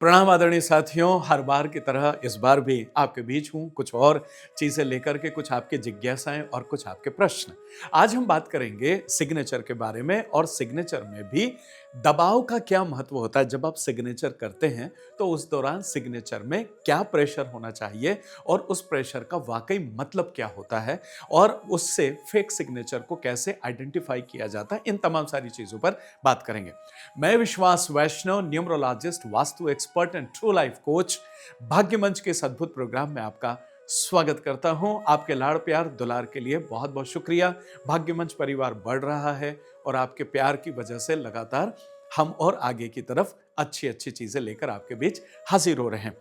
प्रणाम आदरणीय साथियों, हर बार की तरह इस बार भी आपके बीच हूँ, कुछ और चीज़ें लेकर के, कुछ आपकी जिज्ञासाएं और कुछ आपके प्रश्न। आज हम बात करेंगे सिग्नेचर के बारे में और सिग्नेचर में भी दबाव का क्या महत्व होता है। जब आप सिग्नेचर करते हैं तो उस दौरान सिग्नेचर में क्या प्रेशर होना चाहिए और उस प्रेशर का वाकई मतलब क्या होता है और उससे फेक सिग्नेचर को कैसे आइडेंटिफाई किया जाता है, इन तमाम सारी चीज़ों पर बात करेंगे। मैं Vishwas Vaishnav, numerologist, vastu expert and true life coach, Bhagya Manch के इस अद्भुत प्रोग्राम में आपका स्वागत करता हूं। आपके लाड़ प्यार दुलार के लिए बहुत बहुत शुक्रिया। भाग्य मंच परिवार बढ़ रहा है और आपके प्यार की वजह से लगातार हम और आगे की तरफ अच्छी अच्छी चीजें लेकर आपके बीच हाजिर हो रहे हैं।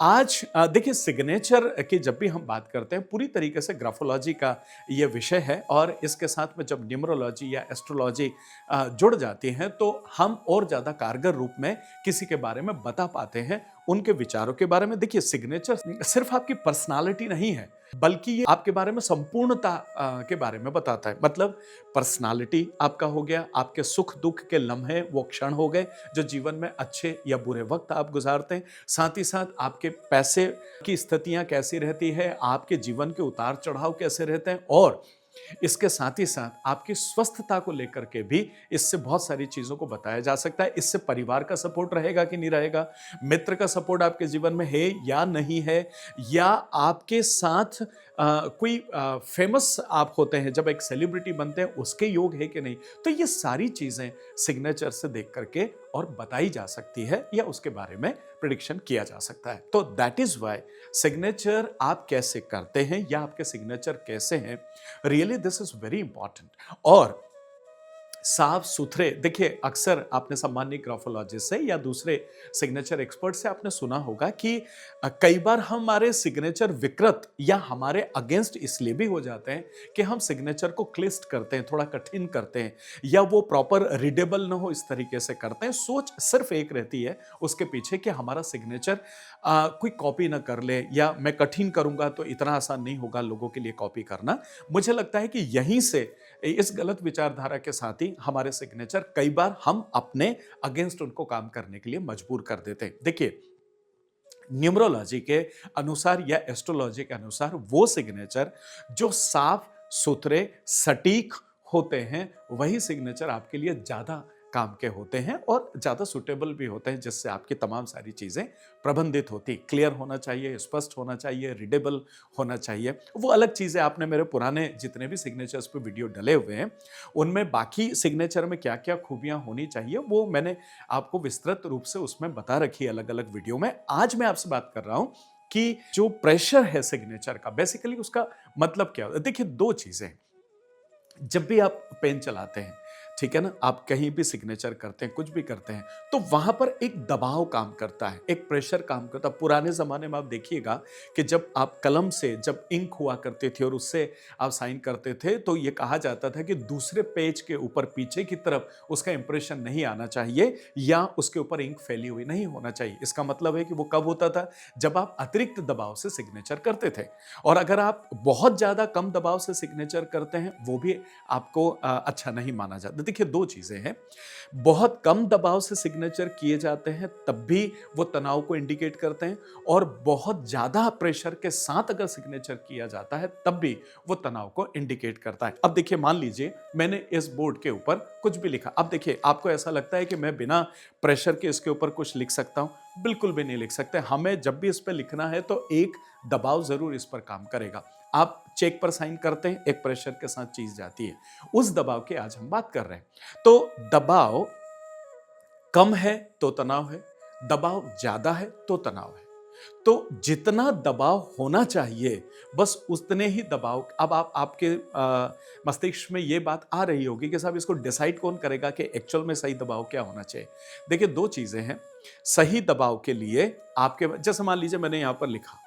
आज देखिए, सिग्नेचर की जब भी हम बात करते हैं, पूरी तरीके से ग्राफोलॉजी का ये विषय है और इसके साथ में जब न्यूमरोलॉजी या एस्ट्रोलॉजी जुड़ जाती हैं तो हम और ज्यादा कारगर रूप में किसी के बारे में बता पाते हैं, उनके विचारों के बारे में। देखिए, सिग्नेचर सिर्फ आपकी पर्सनालिटी नहीं है, बल्कि ये आपके बारे में संपूर्णता के बारे में बताता है। मतलब पर्सनालिटी आपका हो गया, आपके सुख दुख के लम्हे, वो क्षण हो गए जो जीवन में अच्छे या बुरे वक्त आप गुजारते हैं। साथ ही साथ आपके पैसे की स्थितियां कैसी रहती है, आपके जीवन के उतार चढ़ाव कैसे रहते हैं, और इसके साथ ही साथ आपकी स्वस्थता को लेकर के भी इससे बहुत सारी चीजों को बताया जा सकता है। इससे परिवार का सपोर्ट रहेगा कि नहीं रहेगा, मित्र का सपोर्ट आपके जीवन में है या नहीं है, या आपके साथ कोई फेमस आप होते हैं, जब एक सेलिब्रिटी बनते हैं, उसके योग है कि नहीं। तो ये सारी चीजें सिग्नेचर से देख करके और बताई जा सकती है या उसके बारे में प्रिडिक्शन किया जा सकता है। तो दैट इज वाई सिग्नेचर आप कैसे करते हैं या आपके सिग्नेचर कैसे हैं, really this is very important. और साफ सुथरे, देखिए, अक्सर आपने सम्मानित ग्राफोलॉजिस्ट से या दूसरे सिग्नेचर एक्सपर्ट से आपने सुना होगा कि कई बार हमारे सिग्नेचर विकृत या हमारे अगेंस्ट इसलिए भी हो जाते हैं कि हम सिग्नेचर को क्लिष्ट करते हैं, थोड़ा कठिन करते हैं, या वो प्रॉपर रीडेबल ना हो, इस तरीके से करते हैं। सोच सिर्फ एक रहती है उसके पीछे कि हमारा सिग्नेचर कोई कॉपी ना कर ले, या मैं कठिन करूंगा तो इतना आसान नहीं होगा लोगों के लिए कॉपी करना। मुझे लगता है कि यहीं से, इस गलत विचारधारा के साथ ही हमारे सिग्नेचर कई बार हम अपने अगेंस्ट उनको काम करने के लिए मजबूर कर देते हैं। देखिए, न्यूमरोलॉजी के अनुसार या एस्ट्रोलॉजी के अनुसार वो सिग्नेचर जो साफ सुथरे सटीक होते हैं, वही सिग्नेचर आपके लिए ज्यादा काम के होते हैं और ज्यादा सुटेबल भी होते हैं, जिससे आपकी तमाम सारी चीजें प्रबंधित होती। क्लियर होना चाहिए, स्पष्ट होना चाहिए, रीडेबल होना चाहिए। वो अलग चीज है, आपने मेरे पुराने जितने भी सिग्नेचर्स पे वीडियो डले हुए हैं, उनमें बाकी सिग्नेचर में क्या क्या खूबियां होनी चाहिए वो मैंने आपको विस्तृत रूप से उसमें बता रखी है अलग अलग वीडियो में। आज मैं आपसे बात कर रहा हूं कि जो प्रेशर है सिग्नेचर का, बेसिकली उसका मतलब क्या होता है। देखिए, दो चीजें, जब भी आप पेन चलाते हैं, ठीक है ना, आप कहीं भी सिग्नेचर करते हैं, कुछ भी करते हैं, तो वहां पर एक दबाव काम करता है, एक प्रेशर काम करता है। पुराने जमाने में आप देखिएगा कि जब आप कलम से, जब इंक हुआ करते थे और उससे आप साइन करते थे, तो यह कहा जाता था कि दूसरे पेज के ऊपर पीछे की तरफ उसका इंप्रेशन नहीं आना चाहिए या उसके ऊपर इंक फैली हुई नहीं होना चाहिए। इसका मतलब है कि वो कब होता था, जब आप अतिरिक्त दबाव से सिग्नेचर करते थे। और अगर आप बहुत ज्यादा कम दबाव से सिग्नेचर करते हैं, वो भी आपको अच्छा नहीं माना जाता। देखिए, दो चीजें हैं, बहुत कम दबाव से सिग्नेचर किए जाते हैं तब भी वो तनाव को इंडिकेट करते हैं, और बहुत ज्यादा प्रेशर के साथ अगर सिग्नेचर किया जाता है तब भी वो तनाव को इंडिकेट करता है। अब देखिए, मान लीजिए मैंने इस बोर्ड के ऊपर कुछ भी लिखा। अब देखिए, आपको ऐसा लगता है कि मैं बिना प्रेशर के इसके ऊपर कुछ लिख सकता हूं? बिल्कुल भी नहीं लिख सकते। हमें जब भी इस पर लिखना है तो एक दबाव जरूर इस पर काम करेगा। आप चेक पर साइन करते हैं, एक प्रेशर के साथ चीज जाती है, उस दबाव की आज हम बात कर रहे हैं। तो दबाव कम है तो तनाव है, दबाव ज्यादा है तो तनाव है। तो जितना दबाव होना चाहिए, बस उतने ही दबाव। अब आपके मस्तिष्क में ये बात आ रही होगी कि साहब, इसको डिसाइड कौन करेगा कि एक्चुअल में सही दबाव क्या होना चाहिए। देखिए, दो चीजें हैं। सही दबाव के लिए आपके, जैसे मान लीजिए मैंने यहां पर लिखा,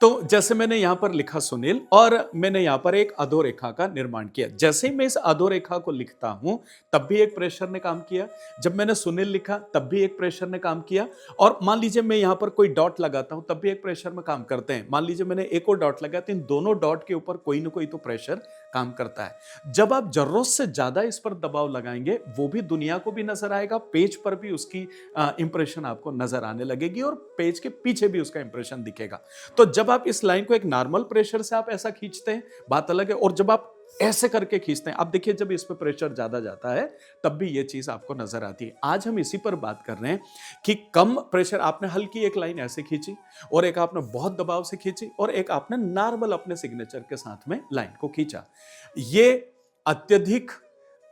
तो जैसे मैंने यहां पर लिखा सुनील, और मैंने यहां पर एक अधोरेखा का निर्माण किया। जैसे ही मैं इस अधोरेखा को लिखता हूं, तब भी एक प्रेशर ने काम किया। जब मैंने सुनील लिखा, तब भी एक प्रेशर ने काम किया। और मान लीजिए मैं यहां पर कोई डॉट लगाता हूं, तब भी एक प्रेशर में काम करते हैं। मान लीजिए मैंने एक और डॉट लगाया, तो इन दोनों डॉट के ऊपर कोई ना कोई तो प्रेशर काम करता है। जब आप जरूरत से ज्यादा इस पर दबाव लगाएंगे, वो भी दुनिया को भी नजर आएगा, पेज पर भी उसकी इंप्रेशन आपको नजर आने लगेगी और पेज के पीछे भी उसका इंप्रेशन दिखेगा। तो जब आप इस लाइन को एक नॉर्मल प्रेशर से आप ऐसा खींचते हैं, बात अलग है, और जब आप ऐसे करके खींचते हैं, आप देखिए जब इस पे प्रेशर ज्यादा जाता है तब भी ये चीज आपको नजर आती है। आज हम इसी पर बात कर रहे हैं कि कम प्रेशर, आपने हल्की एक लाइन ऐसे खींची और एक आपने बहुत दबाव से खींची और एक आपने नॉर्मल अपने सिग्नेचर के साथ में लाइन को खींचा। ये अत्यधिक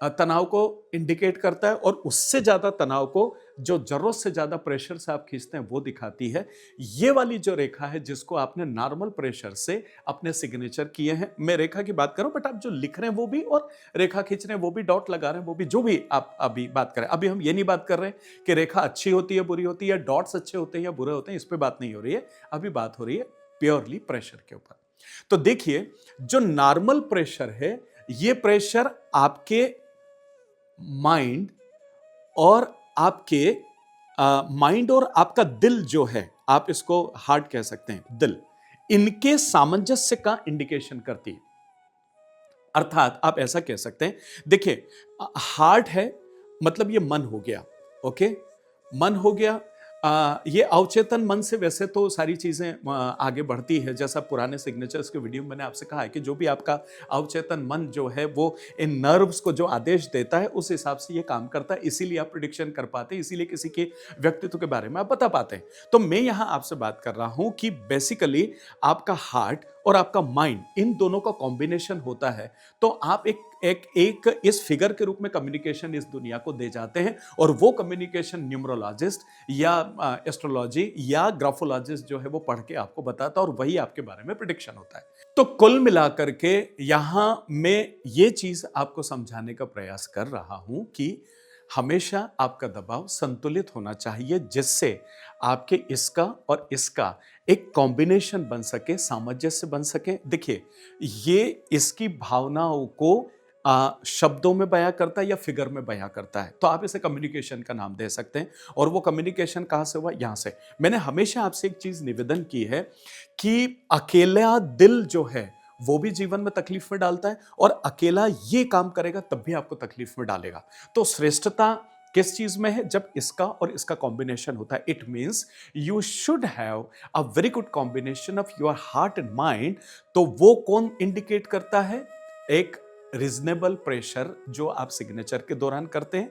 तनाव को इंडिकेट करता है और उससे ज्यादा तनाव को, जो जरूरत से ज्यादा प्रेशर से आप खींचते हैं, वो दिखाती है ये वाली जो रेखा है जिसको आपने नॉर्मल प्रेशर से अपने सिग्नेचर किए हैं। मैं रेखा की बात करूं, बट आप जो लिख रहे हैं वो भी और रेखा खींच रहे हैं वो भी, डॉट लगा रहे हैं वो भी, जो भी आप अभी बात करें। अभी हम ये नहीं बात कर रहे हैं कि रेखा अच्छी होती है बुरी होती है, या डॉट्स अच्छे होते हैं या बुरे होते हैं, इस पर बात नहीं हो रही है। अभी बात हो रही है प्योरली प्रेशर के ऊपर। तो देखिए, जो नॉर्मल प्रेशर है, ये प्रेशर आपके माइंड और आपके माइंड और आपका दिल जो है, आप इसको हार्ट कह सकते हैं, दिल, इनके सामंजस्य का इंडिकेशन करती है। अर्थात आप ऐसा कह सकते हैं, देखिए हार्ट है मतलब ये मन हो गया, ओके, मन हो गया। ये अवचेतन मन से वैसे तो सारी चीजें आगे बढ़ती है, जैसा पुराने सिग्नेचर्स के वीडियो में मैंने आपसे कहा है कि जो भी आपका अवचेतन मन जो है वो इन नर्व्स को जो आदेश देता है उस हिसाब से ये काम करता है, इसीलिए आप प्रिडिक्शन कर पाते हैं, इसीलिए किसी के व्यक्तित्व के बारे में आप बता पाते हैं। तो मैं यहां आपसे बात कर रहा हूं कि बेसिकली आपका हार्ट और आपका माइंड, इन दोनों का कॉम्बिनेशन होता है, तो आप एक इस फिगर के रूप में कम्युनिकेशन इस दुनिया को दे जाते हैं, और वो कम्युनिकेशन न्यूमरोलॉजिस्ट या एस्ट्रोलॉजी या ग्राफोलॉजिस्ट जो है वो पढ़ के आपको बताता है, और वही आपके बारे में प्रिडिक्शन होता है। तो कुल मिलाकर के यहां मैं ये चीज आपको समझाने का प्रयास कर रहा हूं कि हमेशा आपका दबाव संतुलित होना चाहिए, जिससे आपके इसका और इसका एक कॉम्बिनेशन बन सके, सामंजस्य बन सके। देखिए, ये इसकी भावनाओं को शब्दों में बयां करता है या फिगर में बयां करता है, तो आप इसे कम्युनिकेशन का नाम दे सकते हैं। और वो कम्युनिकेशन कहां से हुआ? यहां से। मैंने हमेशा आपसे एक चीज निवेदन की है कि अकेला दिल जो है वो भी जीवन में तकलीफ में डालता है, और अकेला ये काम करेगा तब भी आपको तकलीफ में डालेगा। तो श्रेष्ठता किस चीज में है? जब इसका और इसका कॉम्बिनेशन होता है। It means you should have a very good combination of your heart and mind. तो वो कौन इंडिकेट करता है? एक रीजनेबल प्रेशर जो आप सिग्नेचर के दौरान करते हैं,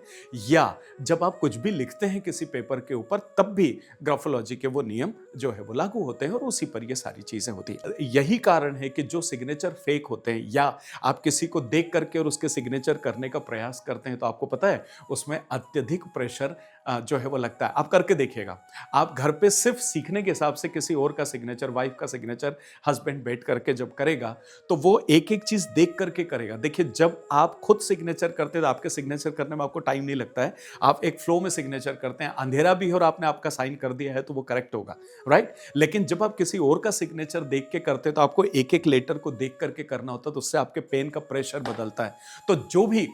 या जब आप कुछ भी लिखते हैं किसी पेपर के ऊपर, तब भी ग्राफोलॉजी के वो नियम जो है वो लागू होते हैं, और उसी पर ये सारी चीजें होती है। यही कारण है कि जो सिग्नेचर फेक होते हैं, या आप किसी को देख करके और उसके सिग्नेचर करने का प्रयास करते हैं, तो आपको पता है उसमें अत्यधिक प्रेशर जो है वो लगता है। आप करके देखिएगा, आप घर पे सिर्फ सीखने के हिसाब से किसी और का सिग्नेचर, वाइफ का सिग्नेचर, हस्बैंड बैठ करके जब करेगा, तो वो एक एक चीज देख करके करेगा। देखिए, जब आप खुद सिग्नेचर करते हैं तो आपके सिग्नेचर करने में आपको टाइम नहीं लगता है, आप एक फ्लो में सिग्नेचर करते हैं, अंधेरा भी हो और आपने आपका साइन कर दिया है तो वो करेक्ट होगा, राइट। लेकिन जब आप किसी और का सिग्नेचर देख के करते हैं तो आपको एक एक लेटर को देख करके करना होता है, तो उससे आपके पेन का प्रेशर बदलता है। तो जो भी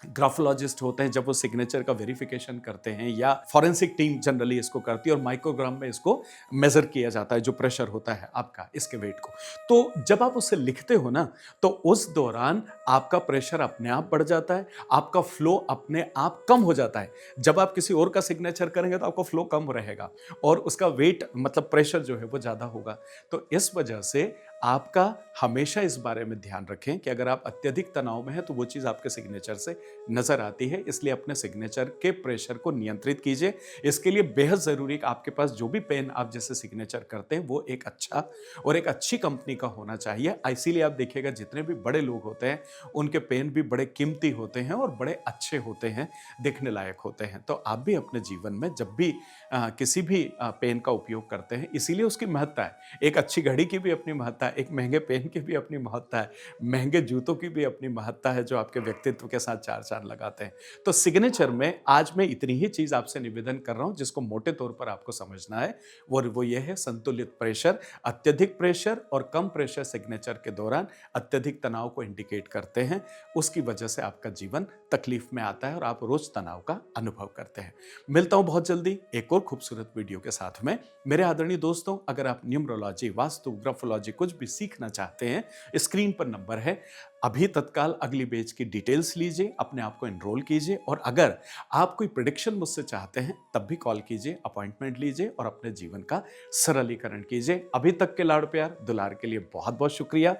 ग्राफोलॉजिस्ट होते हैं, जब वो सिग्नेचर का वेरिफिकेशन करते हैं, या फॉरेंसिक टीम जनरली इसको करती है, और माइक्रोग्राम में इसको मेजर किया जाता है जो प्रेशर होता है आपका, इसके वेट को। तो जब आप उसे लिखते हो ना, तो उस दौरान आपका प्रेशर अपने आप बढ़ जाता है, आपका फ्लो अपने आप कम हो जाता है। जब आप किसी और का सिग्नेचर करेंगे तो आपका फ्लो कम रहेगा और उसका वेट, मतलब प्रेशर जो है वो ज्यादा होगा। तो इस वजह से आपका हमेशा इस बारे में ध्यान रखें कि अगर आप अत्यधिक तनाव में हैं तो वो चीज़ आपके सिग्नेचर से नजर आती है। इसलिए अपने सिग्नेचर के प्रेशर को नियंत्रित कीजिए। इसके लिए बेहद ज़रूरी कि आपके पास जो भी पेन आप जैसे सिग्नेचर करते हैं वो एक अच्छा और एक अच्छी कंपनी का होना चाहिए। इसीलिए आप देखिएगा जितने भी बड़े लोग होते हैं उनके पेन भी बड़े कीमती होते हैं और बड़े अच्छे होते हैं, देखने लायक होते हैं। तो आप भी अपने जीवन में जब भी किसी भी पेन का उपयोग करते हैं, इसीलिए उसकी महत्ता है। एक अच्छी घड़ी की भी अपनी महत्ता है, एक महंगे पेन की भी अपनी महत्ता है, महंगे जूतों की भी अपनी महत्ता है जो आपके व्यक्तित्व के साथ चार चांद लगाते हैं। तो सिग्नेचर में आज मैं इतनी ही चीज आपसे निवेदन कर रहा हूं जिसको मोटे तौर पर आपको समझना है, वो ये है संतुलित प्रेशर। अत्यधिक प्रेशर और कम प्रेशर सिग्नेचर के दौरान अत्यधिक तनाव को इंडिकेट करते हैं। उसकी वजह से आपका जीवन तकलीफ में आता है और आप रोज तनाव का अनुभव करते हैं। मिलता हूं बहुत जल्दी एक और खूबसूरत वीडियो के साथ में। मेरे आदरणीय दोस्तों, अगर आप न्यूमरोलॉजी, वास्तु, ग्राफोलॉजी कुछ भी भी सीखना चाहते हैं, स्क्रीन पर नंबर है, अभी तत्काल अगली बैच की डिटेल्स लीजिए, अपने आप को एनरोल कीजिए और अगर आप कोई प्रेडिक्शन मुझसे चाहते हैं तब भी कॉल कीजिए, अपॉइंटमेंट लीजिए और अपने जीवन का सरलीकरण कीजिए। अभी तक के लाड़ प्यार दुलार के लिए बहुत बहुत शुक्रिया।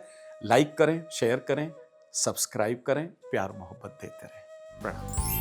लाइक करें, शेयर करें, सब्सक्राइब करें, प्यार मोहब्बत देते रहें। प्रणाम।